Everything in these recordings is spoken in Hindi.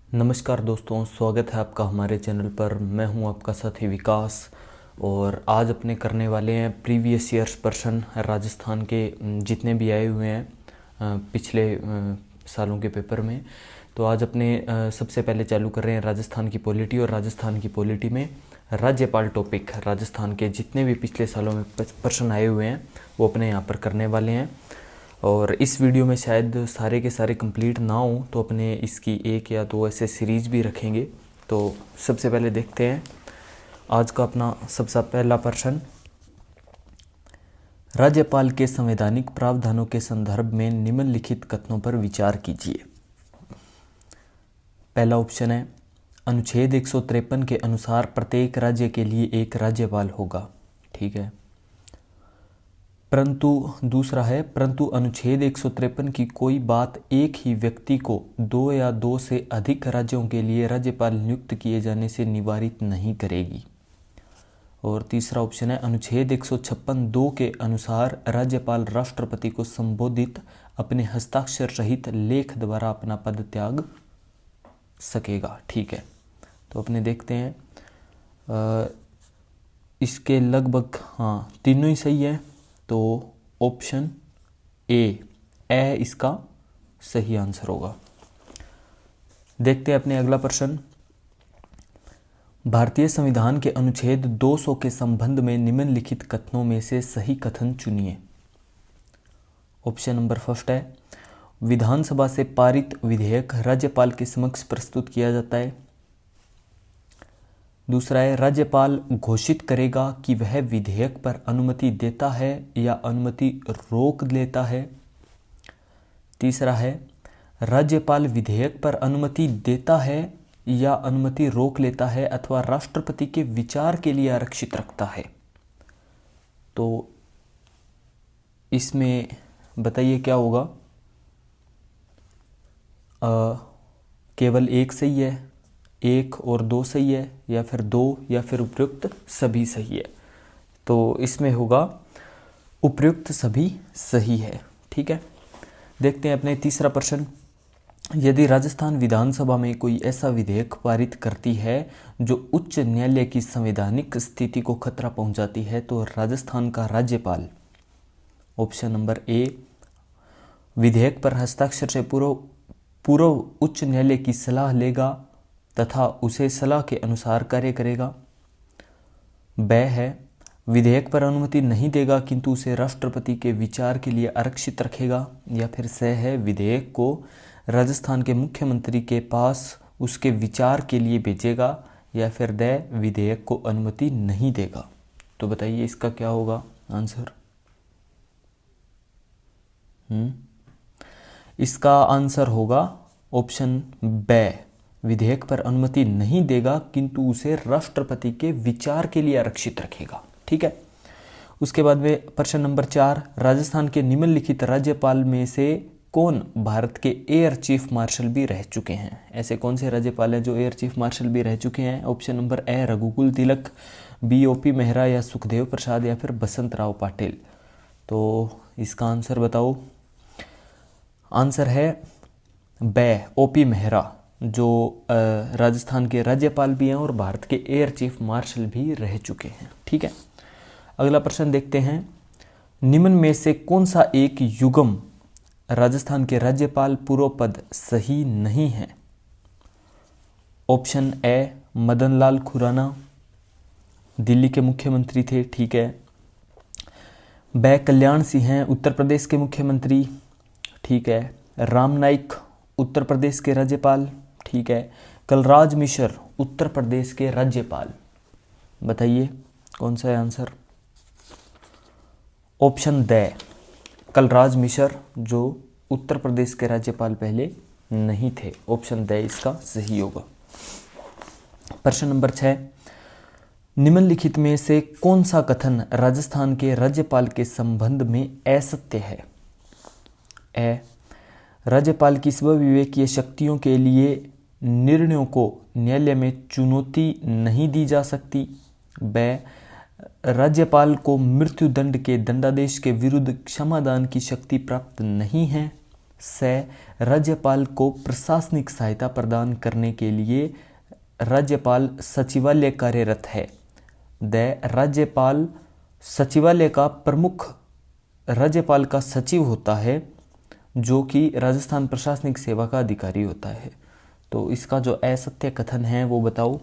नमस्कार दोस्तों, स्वागत है आपका हमारे चैनल पर। मैं हूं आपका साथी विकास और आज अपने करने वाले हैं प्रीवियस ईयर्स प्रश्न राजस्थान के जितने भी आए हुए हैं पिछले सालों के पेपर में। तो आज अपने सबसे पहले चालू कर रहे हैं राजस्थान की पॉलिटी। और राजस्थान की पॉलिटी में राज्यपाल टॉपिक राजस्थान के जितने भी पिछले सालों में प्रश्न आए हुए हैं वो अपने यहाँ पर करने वाले हैं। और इस वीडियो में शायद सारे के सारे कंप्लीट ना हो तो अपने इसकी एक या दो ऐसे सीरीज भी रखेंगे। तो सबसे पहले देखते हैं आज का अपना सबसे पहला प्रश्न। राज्यपाल के संवैधानिक प्रावधानों के संदर्भ में निम्नलिखित कथनों पर विचार कीजिए। पहला ऑप्शन है अनुच्छेद 153 के अनुसार प्रत्येक राज्य के लिए एक राज्यपाल होगा। ठीक है। परंतु दूसरा है परंतु अनुच्छेद 153 की कोई बात एक ही व्यक्ति को दो या दो से अधिक राज्यों के लिए राज्यपाल नियुक्त किए जाने से निवारित नहीं करेगी। और तीसरा ऑप्शन है अनुच्छेद 156(2) के अनुसार राज्यपाल राष्ट्रपति को संबोधित अपने हस्ताक्षर रहित लेख द्वारा अपना पद त्याग सकेगा। ठीक है। तो अपने देखते हैं इसके लगभग तीनों ही सही है। तो ऑप्शन ए इसका सही आंसर होगा। देखते हैं अपने अगला प्रश्न। भारतीय संविधान के अनुच्छेद 200 के संबंध में निम्नलिखित कथनों में से सही कथन चुनिए। ऑप्शन नंबर फर्स्ट है विधानसभा से पारित विधेयक राज्यपाल के समक्ष प्रस्तुत किया जाता है। दूसरा है राज्यपाल घोषित करेगा कि वह विधेयक पर अनुमति देता है या अनुमति रोक लेता है। तीसरा है राज्यपाल विधेयक पर अनुमति देता है या अनुमति रोक लेता है अथवा राष्ट्रपति के विचार के लिए आरक्षित रखता है। तो इसमें बताइए क्या होगा। केवल एक सही है, एक और दो सही है, या फिर दो, या फिर उपयुक्त सभी सही है। तो इसमें होगा उपयुक्त सभी सही है। ठीक है। देखते हैं अपने तीसरा प्रश्न। यदि राजस्थान विधानसभा में कोई ऐसा विधेयक पारित करती है जो उच्च न्यायालय की संवैधानिक स्थिति को खतरा पहुंचाती है तो राजस्थान का राज्यपाल ऑप्शन नंबर ए विधेयक पर हस्ताक्षर से पूर्व उच्च न्यायालय की सलाह लेगा तथा उसे सलाह के अनुसार कार्य करेगा। ब है विधेयक पर अनुमति नहीं देगा किंतु उसे राष्ट्रपति के विचार के लिए आरक्षित रखेगा। या फिर स है विधेयक को राजस्थान के मुख्यमंत्री के पास उसके विचार के लिए भेजेगा। या फिर द विधेयक को अनुमति नहीं देगा। तो बताइए इसका क्या होगा आंसर। इसका आंसर होगा ऑप्शन ब विधेयक पर अनुमति नहीं देगा किंतु उसे राष्ट्रपति के विचार के लिए आरक्षित रखेगा। ठीक है। उसके बाद में प्रश्न नंबर 4 राजस्थान के निम्नलिखित राज्यपाल में से कौन भारत के एयर चीफ मार्शल भी रह चुके हैं। ऐसे कौन से राज्यपाल हैं जो एयर चीफ मार्शल भी रह चुके हैं। Option number A Raghukul Tilak, B OP. Mehra, या सुखदेव प्रसाद, या फिर बसंत राव पाटिल। तो इसका आंसर बताओ। आंसर है ब ओ.पी. मेहरा जो राजस्थान के राज्यपाल भी हैं और भारत के एयर चीफ मार्शल भी रह चुके हैं। ठीक है। अगला प्रश्न देखते हैं। निम्न में से कौन सा एक युग्म राजस्थान के राज्यपाल पूर्व पद सही नहीं है। ऑप्शन ए मदन लाल खुराना दिल्ली के मुख्यमंत्री थे। ठीक है। ब कल्याण सिंह हैं उत्तर प्रदेश के मुख्यमंत्री। ठीक है। राम नाईक उत्तर प्रदेश के राज्यपाल। ठीक है। कलराज मिश्र उत्तर प्रदेश के राज्यपाल। बताइए कौन सा है answer. Option the Kalraj Mishra जो उत्तर प्रदेश के राज्यपाल पहले नहीं थे। ऑप्शन द इसका सही होगा। प्रश्न नंबर 6 निम्नलिखित में से कौन सा कथन राजस्थान के राज्यपाल के संबंध में असत्य है। ए राज्यपाल की स्वविवेकीय शक्तियों के लिए निर्णयों को न्यायालय में चुनौती नहीं दी जा सकती। ब राज्यपाल को मृत्युदंड के दंडादेश के विरुद्ध क्षमादान की शक्ति प्राप्त नहीं है। से राज्यपाल को प्रशासनिक सहायता प्रदान करने के लिए राज्यपाल सचिवालय कार्यरत है। द राज्यपाल सचिवालय का प्रमुख राज्यपाल का सचिव होता है, जो कि राजस्थान प्रशासनिक सेवा का अधिकारी होता है। तो इसका जो असत्य कथन है वो बताओ।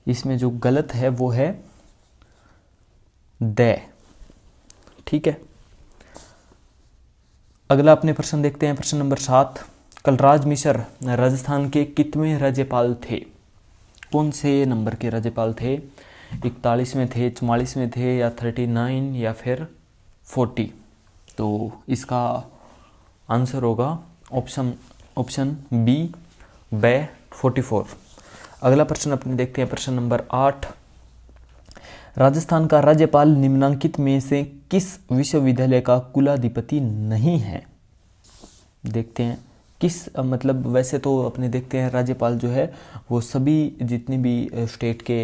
इसमें जो गलत है वो है द। ठीक है, अगला अपने प्रश्न देखते हैं। प्रश्न नंबर 7, कलराज मिश्र राजस्थान के कितवें राज्यपाल थे? कौन से नंबर के राज्यपाल थे? 41 में थे, 44 में थे, या 39 या फिर 40? तो इसका आंसर होगा ऑप्शन बी, ब 44। अगला प्रश्न अपने देखते हैं। प्रश्न नंबर 8, राजस्थान का राज्यपाल निम्नलिखित में से किस विश्वविद्यालय का कुलाधिपति नहीं है? देखते हैं किस, मतलब वैसे तो अपने देखते हैं राज्यपाल जो है वो सभी जितनी भी स्टेट के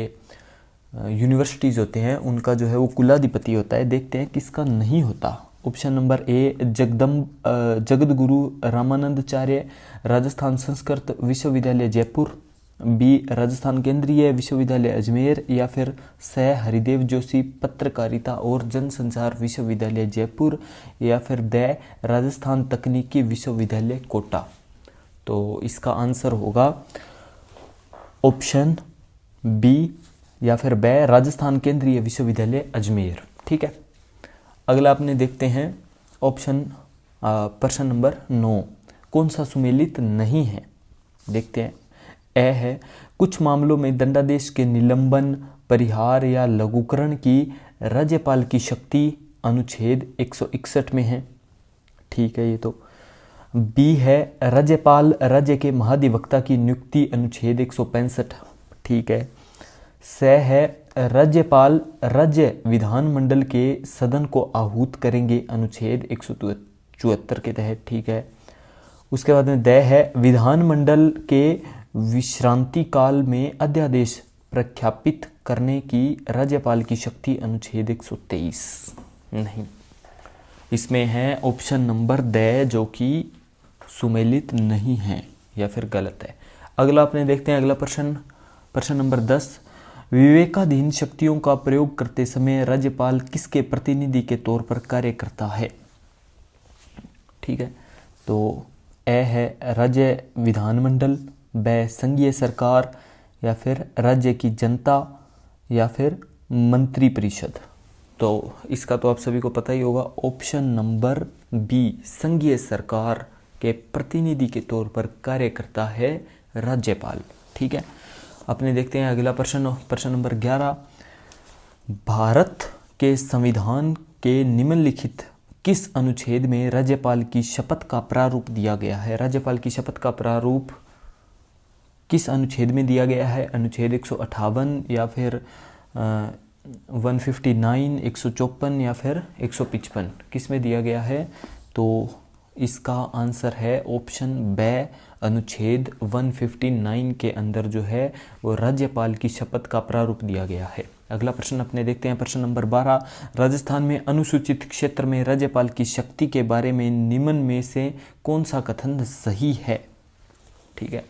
यूनिवर्सिटीज़ होते हैं उनका जो है वो कुलाधिपति होता है। देखते हैं किसका नहीं होता। Option number A, Jagatguru Ramanandacharya Rajasthan Sanskrit Vishwavidyalaya Jaipur, B Rajasthan केंद्रीय विश्वविद्यालय अजमेर, या फिर स हरिदेव जोशी पत्रकारिता और जनसंचार विश्वविद्यालय जयपुर, या फिर द राजस्थान तकनीकी विश्वविद्यालय कोटा। तो इसका आंसर होगा ऑप्शन बी या फिर ब राजस्थान केंद्रीय विश्वविद्यालय अजमेर। ठीक है, अगला अपने देखते हैं प्रश्न नंबर 9, कौन सा सुमेलित नहीं है? देखते हैं। ए है, कुछ मामलों में दंडादेश के निलंबन, परिहार या लघुकरण की राज्यपाल की शक्ति अनुच्छेद 161 में है। ठीक है, ये तो। बी है, राज्यपाल राज्य के महाधिवक्ता की नियुक्ति अनुच्छेद 165। ठीक है। स है, राज्यपाल राज्य विधानमंडल के सदन को आहूत करेंगे अनुच्छेद 174 के तहत। ठीक है। उसके बाद में द है, विधानमंडल के विश्रांति काल में अध्यादेश प्रख्यापित करने की राज्यपाल की शक्ति अनुच्छेद 123 नहीं। इसमें है ऑप्शन नंबर द, जो कि सुमेलित नहीं है या फिर गलत है। अगला अपने देखते हैं। अगला प्रश्न नंबर 10, विवेकाधीन शक्तियों का प्रयोग करते समय राज्यपाल किसके प्रतिनिधि के तौर पर कार्य करता है? ठीक है, तो ए है राज्य विधानमंडल, ब संघीय सरकार, या फिर राज्य की जनता, या फिर मंत्री परिषद। तो इसका तो आप सभी को पता ही होगा, ऑप्शन नंबर बी संघीय सरकार के प्रतिनिधि के तौर पर कार्य करता है राज्यपाल। ठीक है, अपने देखते हैं अगला प्रश्न नंबर 11, भारत के संविधान के निम्नलिखित किस अनुच्छेद में राज्यपाल की शपथ का प्रारूप दिया गया है? राज्यपाल की शपथ का प्रारूप किस अनुच्छेद में दिया गया है? अनुच्छेद 158 या फिर 159, 154 या फिर 155? किस में दिया गया है? तो इसका आंसर है ऑप्शन ब, अनुच्छेद 159 के अंदर जो है वो राज्यपाल की शपथ का प्रारूप दिया गया है। अगला प्रश्न अपने देखते हैं। प्रश्न नंबर 12, राजस्थान में अनुसूचित क्षेत्र में राज्यपाल की शक्ति के बारे में निम्न में से कौन सा कथन सही है? ठीक है,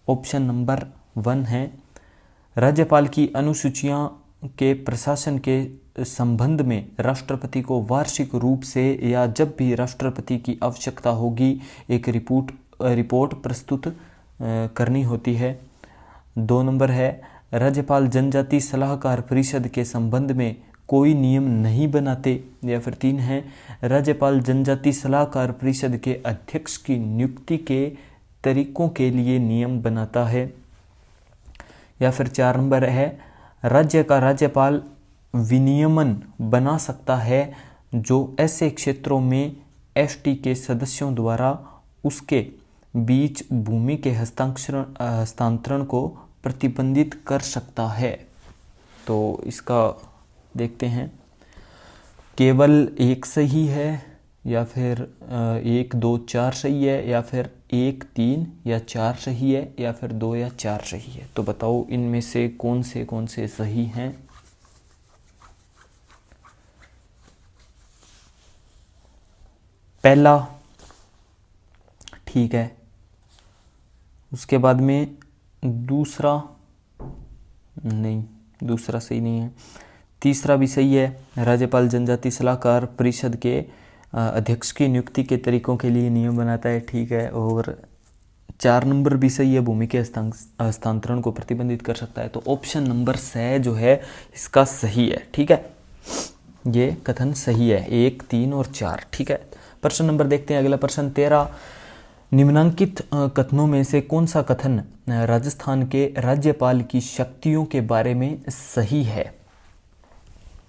ऑप्शन नंबर 1 है, राज्यपाल की अनुसूचियां के प्रशासन के संबंध में राष्ट्रपति को वार्षिक रूप से या जब भी राष्ट्रपति की आवश्यकता होगी एक रिपोर्ट प्रस्तुत करनी होती है। 2 नंबर है, राज्यपाल जनजाति सलाहकार परिषद के संबंध में कोई नियम नहीं बनाते। या फिर 3 है, राज्यपाल जनजाति सलाहकार परिषद के अध्यक्ष की नियुक्ति के तरीकों के लिए नियम बनाता है। या फिर 4 नंबर है, राज्य का राज्यपाल विनियमन बना सकता है जो ऐसे क्षेत्रों में एसटी के सदस्यों द्वारा उसके बीच भूमि के हस्तांतरण को प्रतिबंधित कर सकता है। तो इसका देखते हैं, केवल एक सही है, या फिर 1, 2, 4 सही है, या फिर 1, 3 या 4 सही है, या फिर 2 या 4 सही है। तो बताओ इनमें से कौन से सही हैं? पहला ठीक है। उसके बाद में दूसरा नहीं, दूसरा सही नहीं है। तीसरा भी सही है, राज्यपाल जनजाति सलाहकार परिषद के अध्यक्ष की नियुक्ति के तरीकों के लिए नियम बनाता है, ठीक है। और 4 नंबर भी सही है, भूमि के हस्तांतरण को प्रतिबंधित कर सकता है। तो ऑप्शन नंबर से जो है इसका सही है, ठीक है। ये कथन सही है, 1, 3 और 4, ठीक है। प्रश्न नंबर देखते हैं, अगला प्रश्न 13। निम्नलिखित कथनों में से कौन सा कथन राजस्थान के राज्यपाल की शक्तियों के बारे में सही है,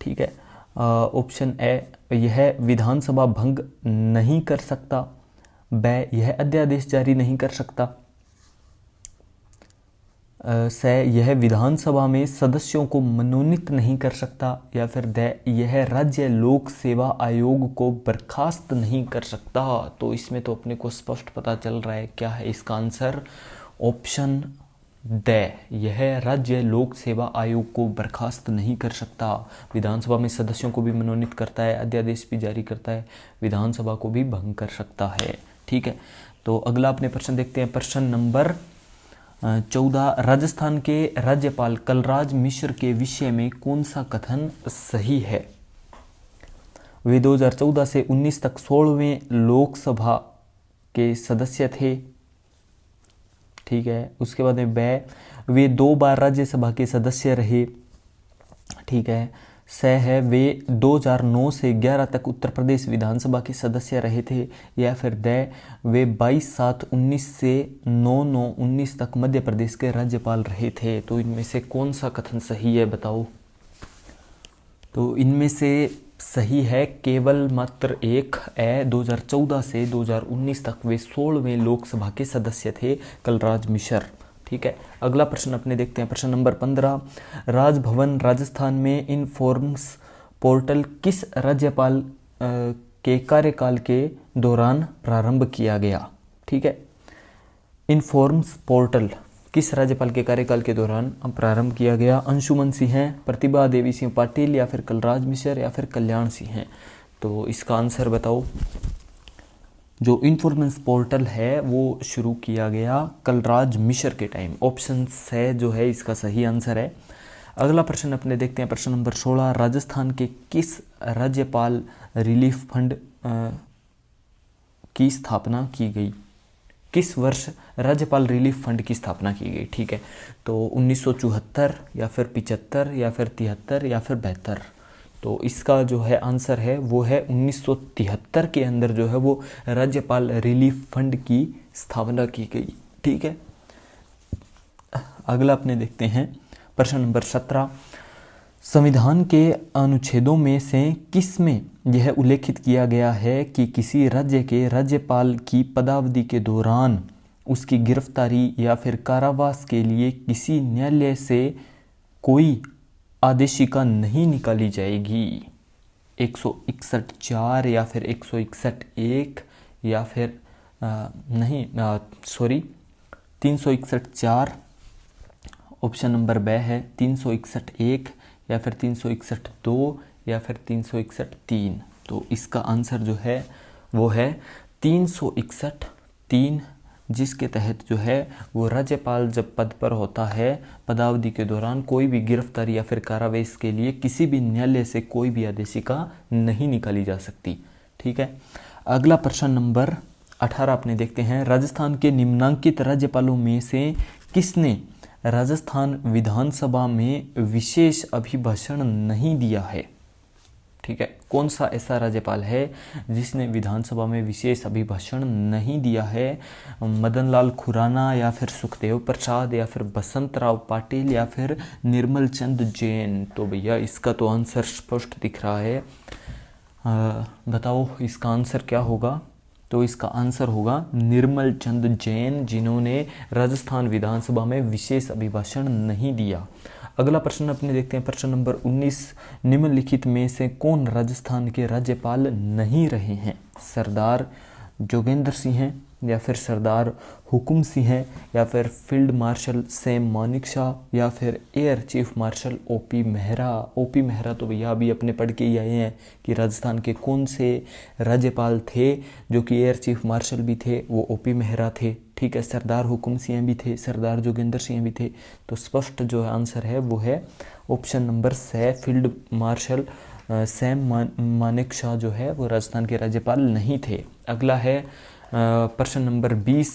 ठीक है। ऑप्शन ए, यह विधानसभा भंग नहीं कर सकता। ब, यह अध्यादेश जारी नहीं कर सकता। से, यह विधानसभा में सदस्यों को मनोनीत नहीं कर सकता। या फिर द, यह राज्य लोक सेवा आयोग को बर्खास्त नहीं कर सकता। तो इसमें तो अपने को स्पष्ट पता चल रहा है क्या है इसका आंसर। ऑप्शन द, यह राज्य लोक सेवा आयोग को बर्खास्त नहीं कर सकता। विधानसभा में सदस्यों को भी मनोनीत करता है, अध्यादेश भी जारी करता है, विधानसभा को भी भंग कर सकता है, ठीक है। तो अगला अपने प्रश्न देखते हैं, प्रश्न नंबर 14। राजस्थान के राज्यपाल कलराज मिश्र के विषय में कौन सा कथन सही है। वे 2014 से 19 तक 16वें लोकसभा के सदस्य थे, ठीक है। उसके बाद में वे 2 बार राज्यसभा के सदस्य रहे, ठीक है। स है, वे 2009 से 11 तक उत्तर प्रदेश विधानसभा के सदस्य रहे थे। या फिर द, वे 22/7/19 से 9/9/19 तक मध्य प्रदेश के राज्यपाल रहे थे। तो इनमें से कौन सा कथन सही है बताओ। तो इनमें से सही है केवल मात्र एक, 2014 से 2019 तक वे 16वें लोकसभा के सदस्य थे कलराज मिश्र, ठीक है। अगला प्रश्न अपने देखते हैं, प्रश्न नंबर 15। राजभवन राजस्थान में इनफॉर्म्स पोर्टल किस राज्यपाल के कार्यकाल के दौरान प्रारंभ किया गया, ठीक है। इनफॉर्म्स पोर्टल किस राज्यपाल के कार्यकाल के दौरान प्रारंभ किया गया। अंशुमन सिंह हैं, प्रतिभा देवी सिंह पाटिल, या फिर कलराज मिश्र, या फिर कल्याण सिंह हैं। तो इसका आंसर बताओ। जो इन्फॉर्मेंस पोर्टल है वो शुरू किया गया कलराज मिश्र के टाइम। ऑप्शन से जो है इसका सही आंसर है। अगला प्रश्न अपने देखते हैं, प्रश्न नंबर 16। राजस्थान के किस राज्यपाल रिलीफ फंड की स्थापना की गई। किस वर्ष राज्यपाल रिलीफ फंड की स्थापना की गई, ठीक है। तो 1974, या फिर 75, या फिर 73, या फिर 72। तो इसका जो है आंसर है वो है 1973 के अंदर जो है वो राज्यपाल रिलीफ फंड की स्थापना की गई, ठीक है। अगला अपने देखते हैं, प्रश्न नंबर 17। संविधान के अनुच्छेदों में से किस में यह उल्लेखित किया गया है कि किसी राज्य के राज्यपाल की पदावधि के दौरान उसकी गिरफ्तारी या फिर कारावास के लिए किसी न्यायालय से कोई आदेशिका नहीं निकाली जाएगी। 161(4) या फिर 161(1) या फिर 361(4). ऑप्शन नंबर ब है 361(1) या फिर 361(2) या फिर 361(3). तो इसका आंसर जो है वो है 361(3), जिसके तहत जो है वो राज्यपाल जब पद पर होता है पदावधि के दौरान कोई भी गिरफ्तारी या फिर कारावास के लिए किसी भी न्यायालय से कोई भी आदेशिका नहीं निकाली जा सकती, ठीक है। अगला प्रश्न नंबर 18 अपने देखते हैं। राजस्थान के निम्नांकित राज्यपालों में से किसने राजस्थान विधानसभा में विशेष अभिभाषण नहीं दिया है, ठीक है। कौन सा ऐसा राज्यपाल है जिसने विधानसभा में विशेष अभिभाषण नहीं दिया है। मदन लाल खुराना, या फिर सुखदेव प्रसाद, या फिर बसंत राव पाटिल, या फिर निर्मल चंद जैन। तो भैया इसका तो आंसर स्पष्ट दिख रहा है। बताओ इसका आंसर क्या होगा। तो इसका आंसर होगा निर्मल चंद जैन, जिन्होंने राजस्थान विधानसभा में विशेष अभिभाषण नहीं दिया। अगला प्रश्न अपने देखते हैं, प्रश्न नंबर 19। निम्नलिखित में से कौन राजस्थान के राज्यपाल नहीं रहे हैं। सरदार जोगेंद्र सिंह हैं, या फिर सरदार हुकुम सिंह हैं, या फिर फील्ड मार्शल सैम मानेकशॉ, या फिर air chief marshal OP Mehra. OP Mehra तो भैया अभी अपने पढ़ के ही आए हैं कि राजस्थान के कौन से राज्यपाल थे जो कि एयर चीफ मार्शल भी थे, वो ओपी मेहरा थे। ठीक है, सरदार हुकुम सिंह भी थे, सरदार जोगेंद्र सिंह भी थे। तो स्पष्ट जो आंसर है वो है ऑप्शन नंबर से, फील्ड मार्शल सैम मानेकशॉ जो है वो राजस्थान के राज्यपाल नहीं थे। अगला है प्रश्न नंबर 20,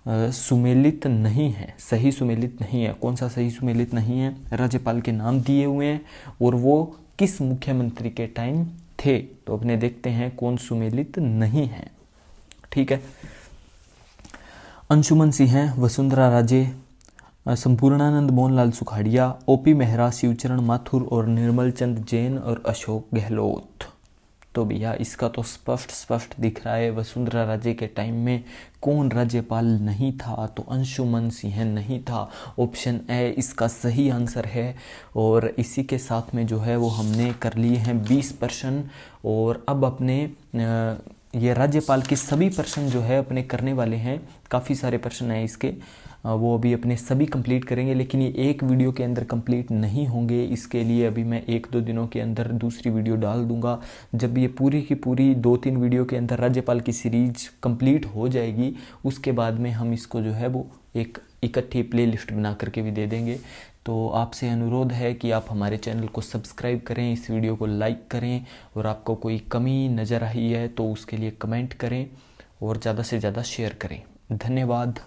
सुमेलित नहीं है, सही सुमेलित नहीं है। कौन सा सही सुमेलित नहीं है? राज्यपाल के नाम दिए हुए हैं और वो किस मुख्यमंत्री के टाइम थे, तो अपने देखते हैं कौन सुमेलित नहीं है। ठीक है, अंशुमन सिंह हैं, वसुंधरा राजे, संपूर्णानंद मोहनलाल सुखाड़िया, ओपी मेहरा, शिवचरण माथुर और निर्मल चंद जैन और अशोक गहलोत। तो भैया इसका तो स्पष्ट दिख रहा है, वसुंधरा राजे के टाइम में कौन राज्यपाल नहीं था, तो अंशुमन सिंह नहीं था। ऑप्शन ए इसका सही आंसर है। और इसी के साथ में जो है वो हमने कर लिए हैं 20 प्रश्न, और अब अपने ये राज्यपाल के सभी प्रश्न जो है अपने करने वाले हैं। काफ़ी सारे प्रश्न हैं इसके, वो अभी अपने सभी कंप्लीट करेंगे, लेकिन ये एक वीडियो के अंदर कंप्लीट नहीं होंगे। इसके लिए अभी मैं 1-2 दिनों के अंदर दूसरी वीडियो डाल दूंगा। जब ये पूरी की पूरी 2-3 वीडियो के अंदर राज्यपाल की सीरीज कंप्लीट हो जाएगी, उसके बाद में हम इसको जो है वो एक इकट्ठी प्लेलिस्ट बना करके भी दे देंगे। तो आपसे अनुरोध है कि आप हमारे चैनल को सब्सक्राइब करें, इस वीडियो को लाइक करें, और आपको कोई कमी नज़र आई है तो उसके लिए कमेंट करें और ज़्यादा से ज़्यादा शेयर करें। धन्यवाद।